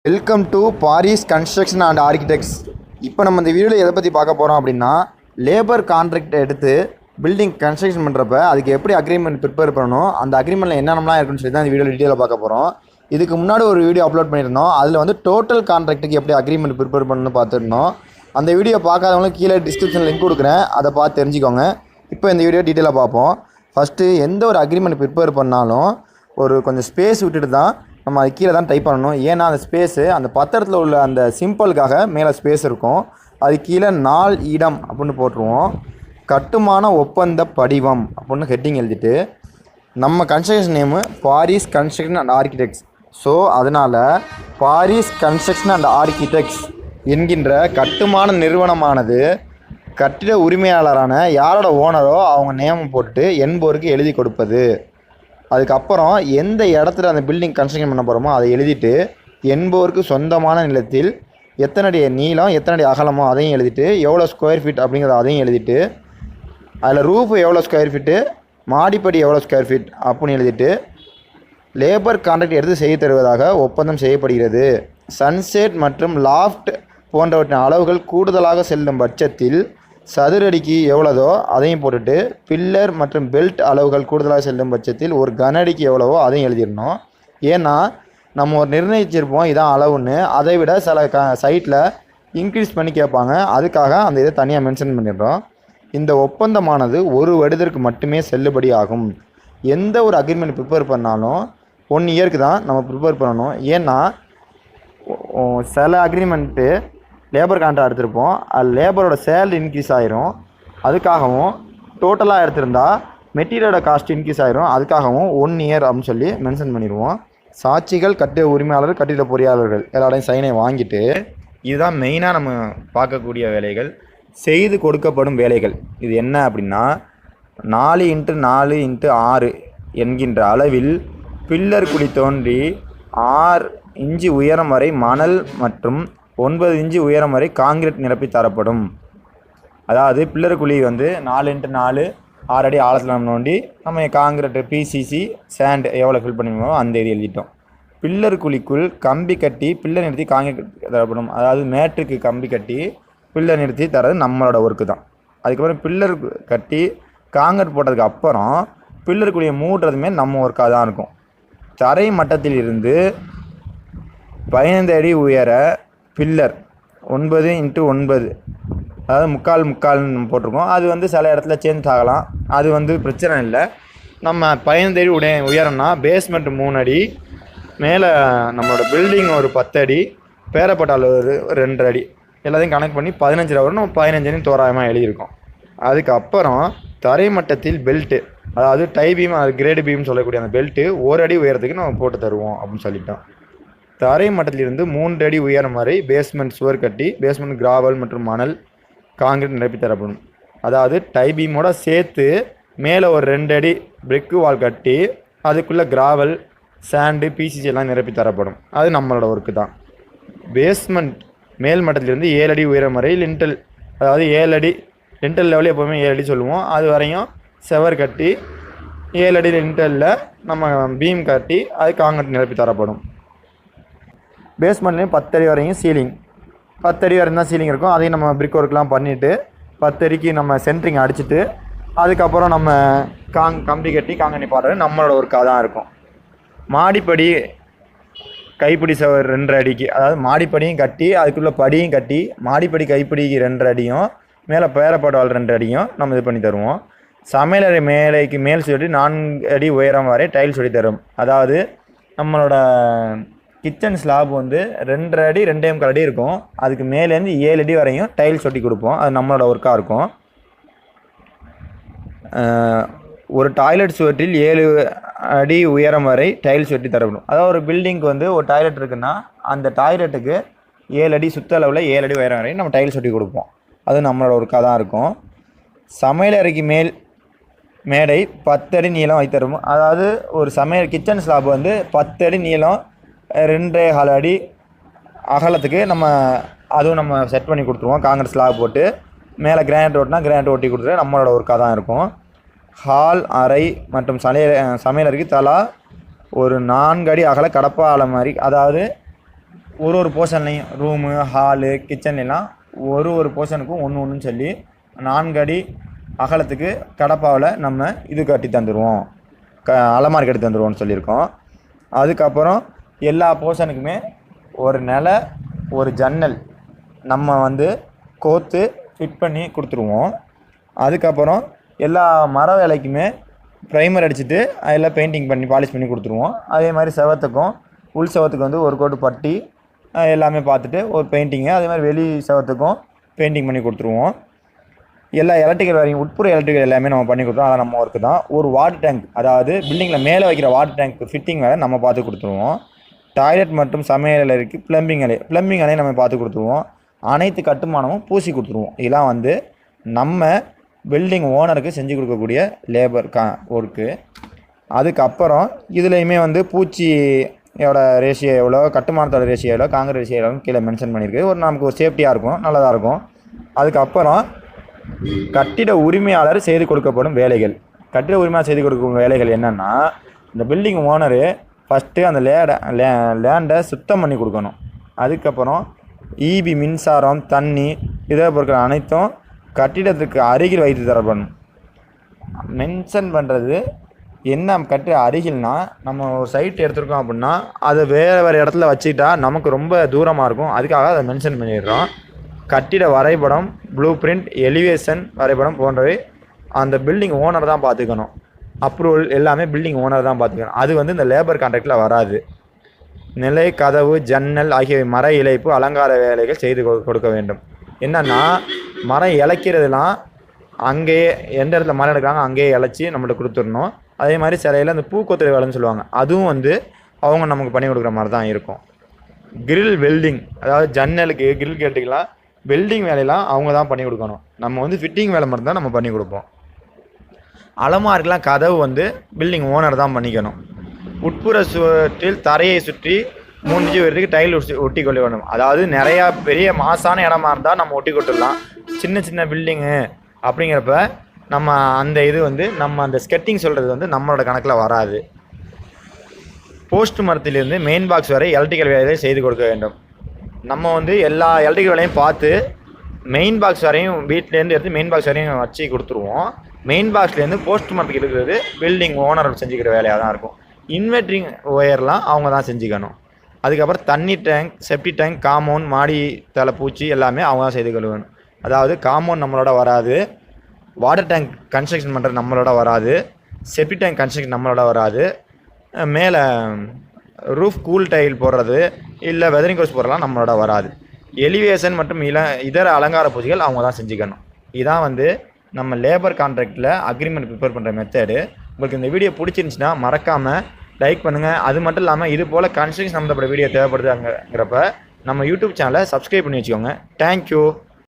Welcome to Paris construction and architects. இப்போ நம்ம இந்த வீடியோவில் எதை பற்றி பார்க்க போகிறோம் அப்படின்னா, லேபர் கான்ட்ராக்ட் எடுத்து பில்டிங் கன்ஸ்ட்ரக்ஷன் பண்ணுறப்ப அதுக்கு எப்படி அக்ரிமெண்ட் ப்ரிப்பேர் பண்ணணும், அந்த அக்ரிமெண்ட்டில் என்னென்னலாம் இருக்குன்னு சொல்லி தான் இந்த வீடியோ டீட்டெயிலாக பார்க்க போகிறோம். இதுக்கு முன்னாடி ஒரு வீடியோ அப்லோட் பண்ணியிருந்தோம். அதில் வந்து டோட்டல் கான்ட்ராக்ட்டுக்கு எப்படி அக்ரிமெண்ட் ப்ரிப்பேர் பண்ணணும்னு பார்த்துருந்தோம். அந்த வீடியோ பார்க்காதவங்களுக்கு கீழே டிஸ்கிரிப்ஷன் லிங்க் கொடுக்குறேன், அதை பார்த்து தெரிஞ்சுக்கோங்க. இப்போ இந்த வீடியோ டீட்டெயிலாக பார்ப்போம். ஃபஸ்ட்டு எந்த ஒரு அக்ரிமெண்ட் ப்ரிப்பேர் பண்ணாலும் ஒரு கொஞ்சம் ஸ்பேஸ் விட்டுட்டு தான் நம்ம அது கீழே தான் டைப் பண்ணணும். ஏன்னா அந்த ஸ்பேஸு அந்த பத்திரத்தில் உள்ள அந்த சிம்பிளுக்காக மேலே ஸ்பேஸ் இருக்கும். அது கீழே நாள் இடம் அப்படின்னு போட்டுருவோம். கட்டுமான ஒப்பந்த படிவம் அப்படின்னு ஹெட்டிங் எழுதிட்டு நம்ம construction name Paris construction and architects. So அதனால் பாரிஸ் கன்ஸ்ட்ரக்ஷன் அண்ட் ஆர்கிடெக்ட்ஸ் என்கின்ற கட்டுமான நிறுவனமானது கட்டிட உரிமையாளரான யாரோட ஓனரோ அவங்க நேமம் போட்டு என்போருக்கு எழுதி கொடுப்பது. அதுக்கப்புறம் எந்த இடத்துல அந்த பில்டிங் கன்ஸ்ட்ரக்ஷன் பண்ண போகிறோமோ அதை எழுதிட்டு என்போருக்கு சொந்தமான நிலத்தில் எத்தனை அடி நீளம் எத்தனை அடி அகலமோ அதையும் எழுதிட்டு எவ்வளோ ஸ்கொயர் ஃபீட் அப்படிங்கிறத அதையும் எழுதிட்டு அதில் ரூஃப் எவ்வளோ ஸ்கொயர் ஃபீட்டு மாடிப்படி எவ்வளோ ஸ்கொயர் ஃபீட் அப்படின்னு எழுதிட்டு லேபர் கான்ட்ராக்ட் எடுத்து செய்து தருவதாக ஒப்பந்தம் செய்யப்படுகிறது. சன்செட் மற்றும் லாஃப்ட் போன்றவற்றின் அளவுகள் கூடுதலாக செல்லும் பட்சத்தில் சதுரடிக்கு எவ்வளோதோ அதையும் போட்டுட்டு பில்லர் மற்றும் பெல்ட் அளவுகள் கூடுதலாக செல்லும் பட்சத்தில் ஒரு கனஅடிக்கு எவ்வளவோ அதையும் எழுதிடணும். ஏன்னா நம்ம ஒரு நிர்ணயிச்சிருப்போம் இதான் அளவுன்னு, அதை விட சில சைட்டில் இன்க்ரீஸ் பண்ணி கேட்பாங்க. அதுக்காக அந்த இதை தனியாக மென்ஷன் பண்ணிடுறோம். இந்த ஒப்பந்தமானது ஒரு வருடத்திற்கு மட்டுமே செல்லுபடி ஆகும். எந்த ஒரு அக்ரிமெண்ட் ப்ரிப்பேர் பண்ணாலும் 1 இயருக்கு தான் நம்ம ப்ரிப்பேர் பண்ணணும். ஏன்னா சில அக்ரிமெண்ட்டு லேபர் கான்ட்ராக்ட் எடுத்திருப்போம், அது லேபரோட சேலரி இன்க்ரீஸ் ஆகிரும். அதுக்காகவும் டோட்டலாக எடுத்திருந்தா மெட்டீரியலோட காஸ்ட் இன்க்ரீஸ் ஆகிரும். அதுக்காகவும் 1 இயர் அப்படின்னு சொல்லி மென்ஷன் பண்ணிடுவோம். சாட்சிகள், கட்டிட உரிமையாளர்கள், கட்டிட பொறியாளர்கள் எல்லாரையும் சைனை வாங்கிட்டு, இதுதான் மெயினாக நம்ம பார்க்கக்கூடிய வேலைகள், செய்து கொடுக்கப்படும் வேலைகள். இது என்ன அப்படின்னா 4x4x6 என்கின்ற அளவில் பில்லர் குழி தோன்றி 6 இன்ச்சு உயரம் வரை மணல் மற்றும் 9 இன்ச்சு உயரம் வரை காங்கிரீட் நிரப்பி தரப்படும். அதாவது பில்லர் குழி வந்து 4x4 6 அடி ஆழத்தில் நம்ம நோண்டி நம்ம காங்கிரீட் பிசிசி சேண்ட் எவ்வளோ ஃபில் பண்ணிக்கோ அந்த இது எழுதிட்டோம். பில்லர் குழிக்குள் கம்பி கட்டி பில்லர் நிறுத்தி காங்கிரீட் தரப்படும். அதாவது மேட்ருக்கு கம்பி கட்டி பில்லர் நிறுத்தி தரது நம்மளோட ஒர்க்கு தான். அதுக்கப்புறம் பில்லர் கட்டி காங்கிரீட் போட்டதுக்கு அப்புறம் பில்லர் குழியை மூடுறதுமே நம்ம ஒர்க்காக தான் இருக்கும். தரை மட்டத்தில் இருந்து 15 அடி உயர பில்லர் 9x9, அதாவது முக்கால்னு போட்டிருக்கோம். அது வந்து சில இடத்துல சேஞ்ச் ஆகலாம், அது வந்து பிரச்சனை இல்லை. நம்ம 15 அடி உயரம்னா பேஸ்மெண்ட் 3 அடி, மேலே நம்மளோட பில்டிங் ஒரு 10 அடி, பேரப்பட்டால் ஒரு 2 அடி, எல்லாத்தையும் கனெக்ட் பண்ணி 15 வரும். நம்ம 15 அடி தோராயமாக எழுதியிருக்கோம். அதுக்கப்புறம் தரைமட்டத்தில் பெல்ட்டு, அதாவது டை பீம், அது கிரேடு பீம்னு சொல்லக்கூடிய அந்த பெல்ட்டு 1 அடி உயரத்துக்கு நம்ம போட்டு தருவோம் அப்படின்னு சொல்லிட்டோம். தரை மட்டத்திலிருந்து 3 அடி உயரம் வரை பேஸ்மெண்ட் சுவர் கட்டி பேஸ்மெண்ட் கிராவல் மற்றும் மணல் காங்கிரீட் நிரப்பி தரப்படும். அதாவது டை பீமோட சேர்த்து மேலே ஒரு 2 அடி பிரிக்கு வால் கட்டி அதுக்குள்ளே கிராவல் சாண்டு பிசிசி எல்லாம் நிரப்பி தரப்படும். அது நம்மளோட ஒர்க்கு தான். பேஸ்மெண்ட் மேல் மட்டத்திலிருந்து 7 அடி உயரம் வரை லிண்டல், அதாவது 7 அடி லிண்டல் லெவலில் எப்போவுமே 7 அடி சொல்லுவோம். அது வரையும் செவர் கட்டி 7 அடி லிண்டலில் நம்ம பீம் கட்டி அது காங்கிரீட் நிரப்பி தரப்படும். பேஸ்மெண்ட்லேயும் 10 அடி வரையும் சீலிங், 10 அடி வரையும் தான் சீலிங் இருக்கும். அதையும் நம்ம பிரிக் ஒர்க்லாம் பண்ணிவிட்டு 10 அடிக்கு நம்ம சென்ட்ரிங் அடிச்சுட்டு அதுக்கப்புறம் நம்ம கம்பி கட்டி காங்கனி பாடுறது நம்மளோட ஒர்க்காக தான் இருக்கும். மாடிப்படி கைப்பிடி சவர் 2 அடிக்கு, அதாவது மாடிப்படியும் கட்டி அதுக்குள்ளே படியும் கட்டி மாடிப்படி கைப்பிடிக்கு 2 அடியும் மேலே பேரப்பாடுவால் 2 அடியும் நம்ம இது பண்ணி தருவோம். சமையலறை மேலைக்கு மேல் சொல்லி 4 அடி உயரம் வரை டைல்ஸ் சொல்லி தரும். அதாவது நம்மளோட கிச்சன் ஸ்லாப் வந்து 2.5 அடி 2.25 அடி இருக்கும். அதுக்கு மேலேருந்து 7 அடி வரையும் டைல்ஸ் ஒட்டி கொடுப்போம். அது நம்மளோட ஒர்க்காக இருக்கும். ஒரு டாய்லெட் சுவற்றில் 7 அடி உயரம் வரை டைல்ஸ் ஒட்டி தரப்படும். அதாவது ஒரு பில்டிங்க்கு வந்து ஒரு டாய்லெட் இருக்குன்னா அந்த டாய்லெட்டுக்கு 7 அடி சுத்த அளவில் 7 அடி உயரம் வரையும் நம்ம டைல்ஸ் ஒட்டி கொடுப்போம். அது நம்மளோட ஒர்க்காக தான் இருக்கும். சமையலறைக்கு மேடை 10 அடி நீளம் வைத்தரும். அதாவது ஒரு கிச்சன் ஸ்லாப் வந்து 10 அடி நீளம் 2.25 அடி அகலத்துக்கு அதுவும் நம்ம செட் பண்ணி கொடுத்துருவோம். காங்கிரீட் ஸ்லாப் போட்டு மேலே கிரானைட் ஓட்டினா கிரானைட் ஒட்டி கொடுத்துட்டு நம்மளோட ஒர்க்காக தான் இருக்கும். ஹால், அறை மற்றும் சமையலறைக்கு தலா ஒரு 4 அடி அகல கடப்பா அலமாரி, அதாவது ஒரு போர்ஷன்லையும் ரூமு, ஹாலு, கிச்சன்லாம் ஒரு போர்ஷனுக்கும் ஒன்றுன்னு சொல்லி 4 அடி அகலத்துக்கு கடப்பாவில் நம்ம இது கட்டி தந்துடுவோம், அலமாரி கட்டி தந்துடுவோம்னு சொல்லியிருக்கோம். அதுக்கப்புறம் எல்லா போர்ஷனுக்குமே ஒரு நிலை, ஒரு ஜன்னல் நம்ம வந்து கோத்து ஃபிட் பண்ணி கொடுத்துருவோம். அதுக்கப்புறம் எல்லா மர வேலைக்குமே ப்ரைமர் அடிச்சுட்டு அதில் பெயிண்டிங் பண்ணி பாலிஷ் பண்ணி கொடுத்துருவோம். அதே மாதிரி செவத்துக்கும் உள் செவத்துக்கு வந்து ஒரு கோட்டு பட்டி எல்லாமே பார்த்துட்டு ஒரு பெயிண்டிங்கு, அதே மாதிரி வெளி செவத்துக்கும் பெயிண்டிங் பண்ணி கொடுத்துருவோம். எல்லா எலக்ட்ரிக்கல் வேலையும் உட்புற எலக்ட்ரிக்கல் எல்லாமே நம்ம பண்ணி கொடுத்தோம். அதை நம்ம ஒர்க்கு தான். ஒரு வாட்டர் டேங்க், அதாவது பில்டிங்கில் மேலே வைக்கிற வாட்டர் டேங்க் ஃபிட்டிங் வேலை நம்ம பார்த்து கொடுத்துருவோம். டாய்லெட் மற்றும் சமையல் இருக்குது ப்ளம்பிங் வேலையை நம்ம பார்த்து கொடுத்துருவோம். அனைத்து கட்டுமானமும் பூசி கொடுத்துருவோம். இதெல்லாம் வந்து நம்ம பில்டிங் ஓனருக்கு செஞ்சு கொடுக்கக்கூடிய லேபர் ஒர்க்கு. அதுக்கப்புறம் இதுலேயுமே வந்து பூச்சியோட ரேஷியோ எவ்வளோ, கட்டுமானத்தோட ரேஷியோ எவ்வளோ, காங்கிரீட் ரேஷியோ எவ்வளோ கீழே மென்ஷன் பண்ணியிருக்கு. நமக்கு ஒரு சேஃப்டியாக இருக்கும், நல்லதாக இருக்கும். அதுக்கப்புறம் கட்டிட உரிமையாளர் செய்து கொடுக்கப்படும் வேலைகள். கட்டிட உரிமையாளர் செய்து கொடுக்கும் வேலைகள் என்னென்னா, இந்த பில்டிங் ஓனரு ஃபஸ்ட்டு அந்த லேண்டை சுத்தம் பண்ணி கொடுக்கணும். அதுக்கப்புறம் ஈபி, மின்சாரம், தண்ணி, இதர பொருட்கள் அனைத்தும் கட்டிடத்துக்கு அருகில் வைத்து தரப்படணும். மென்ஷன் பண்ணுறது என்ன, கட்டிட அருகில்னா நம்ம ஒரு சைட் எடுத்துருக்கோம் அப்படின்னா அதை வேறு இடத்துல வச்சுக்கிட்டா நமக்கு ரொம்ப தூரமாக இருக்கும். அதுக்காக அதை மென்ஷன் பண்ணிடுறோம். கட்டிட வரைபடம், ப்ளூ பிரிண்ட், எலிவேஷன் வரைபடம் போன்றவை அந்த பில்டிங் ஓனர் தான் பார்த்துக்கணும். அப்ரூவல் எல்லாமே பில்டிங் ஓனர் தான் பார்த்துக்கணும். அது வந்து இந்த லேபர் கான்ட்ராக்டில் வராது. நிலை, கதவு, ஜன்னல் ஆகியவை மர இழைப்பு, அலங்கார வேலைகள் செய்து கொடுக்க வேண்டும். என்னென்னா, மரம் இழைக்கிறதுலாம் அங்கேயே எந்த இடத்துல மரம் எடுக்கிறாங்க அங்கேயே இழைச்சி நம்மள்ட்ட கொடுத்துடணும். அதே மாதிரி சிலையில் அந்த பூக்கொத்துறை வேலைன்னு சொல்லுவாங்க, அதுவும் வந்து அவங்க நமக்கு பண்ணி கொடுக்குற மாதிரி தான் இருக்கும். கிரில் வெல்டிங், அதாவது ஜன்னலுக்கு கிரில் கேட்டுக்கலாம் வெல்டிங் வேலையெல்லாம் அவங்க தான் பண்ணி கொடுக்கணும். நம்ம வந்து ஃபிட்டிங் வேலை மட்டும் தான் நம்ம பண்ணி கொடுப்போம். அலமாரிக்கெலாம் கதவு வந்து பில்டிங் ஓனர் தான் பண்ணிக்கணும். உட்புற சுவற்றில் தரையை சுற்றி 3 இன்ச்சு வரைக்கும் டைல் ஒட்டி கொள்ள வேண்டும். அதாவது நிறையா பெரிய மாசான இடமா இருந்தால் நம்ம ஒட்டி கொட்டுடலாம். சின்ன பில்டிங்கு அப்படிங்கிறப்ப நம்ம அந்த இது வந்து நம்ம அந்த ஸ்கெட்டிங் சொல்கிறது வந்து நம்மளோட கணக்கில் வராது. போஸ்ட் மரத்திலிருந்து மெயின் பாக்ஸ் வரை எலக்ட்ரிக்கல் வேலையை செய்து கொடுக்க வேண்டும். நம்ம வந்து எல்லா எலக்ட்ரிக்கல் வேலையும் பார்த்து மெயின் பாக்ஸ் வரையும் வீட்டிலேருந்து எடுத்து மெயின் பாக்ஸ் வரையும் வச்சு கொடுத்துருவோம். மெயின் பாக்ஸ்லேருந்து போஸ்ட் மரத்துக்கு இருக்கிறது பில்டிங் ஓனர் செஞ்சுக்கிற வேலையாக தான் இருக்கும். இன்வெர்ட்ரிங் ஒயர்லாம் அவங்க தான் செஞ்சுக்கணும். அதுக்கப்புறம் தண்ணி டேங்க், செப்டி டேங்க், காம்பவுண்ட், மாடி தலை பூச்சி எல்லாமே அவங்க தான் செய்து கொள்ளணும். அதாவது காம்பவுண்ட் நம்மளோட வராது, வாட்டர் டேங்க் கன்ஸ்ட்ரக்ஷன் பண்ணுறது நம்மளோட வராது, செப்டி டேங்க் கன்ஸ்ட்ரக்ஷன் நம்மளோட வராது, மேலே ரூஃப் கூல் டைல் போடுறது இல்லை வெதரிங் கோர்ஸ் போடுறதுலாம் நம்மளோட வராது. எலிவேஷன் மற்றும் இதர அலங்கார பூஜைகள் அவங்க தான் செஞ்சுக்கணும். இதான் வந்து நம்ம லேபர் கான்ட்ராக்டில் அக்ரிமெண்ட் ப்ரிப்பேர் பண்ணுற மெத்தடு. உங்களுக்கு இந்த வீடியோ பிடிச்சிருந்துச்சின்னா மறக்காமல் லைக் பண்ணுங்கள். அது மட்டும் இல்லாமல் இது போல் கன்ஸ்ட்ரக்ஷன் சம்மந்தப்பட்ட வீடியோ தேவைப்படுதுங்கிறப்ப நம்ம யூடியூப் சேனலை சப்ஸ்கிரைப் பண்ணி வச்சுக்கோங்க. தேங்க்யூ.